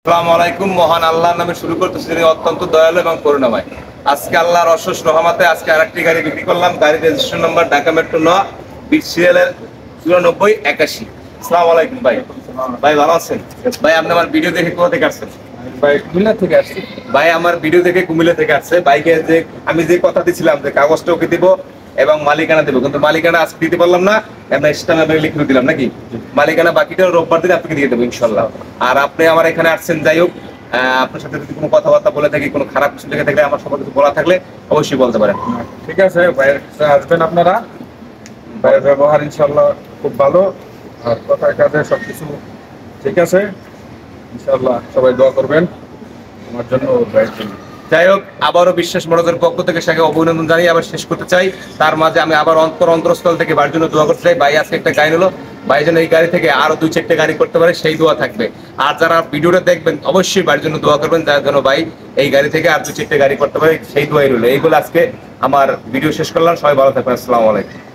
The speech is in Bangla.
আসসালামু আলাইকুম। মহান আল্লাহর নামে শুরু করতেছি, যিনি অত্যন্ত দয়ালু এবং করুণাময়। আজকে আল্লাহর অশেষ রহমতে আজকে আরেকটি গাড়ি বিক্রি করলাম। গাড়ির registration number Dhaka metro 9 BCL 9481। আসসালামু আলাইকুম ভাই। ভাই ভালো আছেন? ভাই আপনি আমার ভিডিও দেখে কোথা থেকে আসছেন? ভাই কুমিল্লা থেকে আসছি। ভাই আমার ভিডিও দেখে কুমিল্লা থেকে আসছে। বাইকে যে আমি যে কথা দিয়েছিলাম যে কাগজটা ওকে দিব এবং মালিকানা দেবো, কিন্তু মালিকানা আজকে দিতে পারলাম না। আমরা স্ট্যাম্পে লিখে দিলাম নাকি মালিকানা, বাকিটা রোববার দিন আপনাকে দিয়ে দেবো ইনশাল্লাহ। আর আপনি আমার এখানে আসছেন, যাই হোক আপনার সাথে যদি কোনো কথাবার্তা বলে থাকি, কোনো খারাপ কিছু লেগে থাকলে, আমার সবার কিছু বলা থাকলে অবশ্যই বলতে পারেন। ঠিক আছে, ভাইয়ের কাছে আসবেন আপনারা। ভাইয়ের ব্যবহার ইনশাল্লাহ খুব ভালো, আর কথার কাজে সবকিছু ঠিক আছে। ইনশাল্লাহ সবাই দোয়া করবেন আমার জন্য, ভাইয়ের জন্য। যাই হোক, আবারও বিশ্বাস মনোজের পক্ষ থেকে সেকে অভিনন্দন জানিয়ে আবার শেষ করতে চাই। তার মাঝে আমি আবার অন্তরস্থল থেকে ভাইয়ের জন্য দোয়া করতে চাই। ভাই আজকে একটা গাড়ি হলো, ভাই যেন এই গাড়ি থেকে আরো 2-4টে গাড়ি করতে পারে, সেই দোয়া থাকবে। আর যারা ভিডিওটা দেখবেন অবশ্যই ভাইয়ের জন্য দোয়া করবেন, যার জন্য ভাই এই গাড়ি থেকে আর 2-4টে গাড়ি করতে পারে, সেই দোয়াই রইল। এইগুলো আজকে আমার ভিডিও শেষ করলাম। সবাই ভালো থাকবেন। আসসালামু আলাইকুম।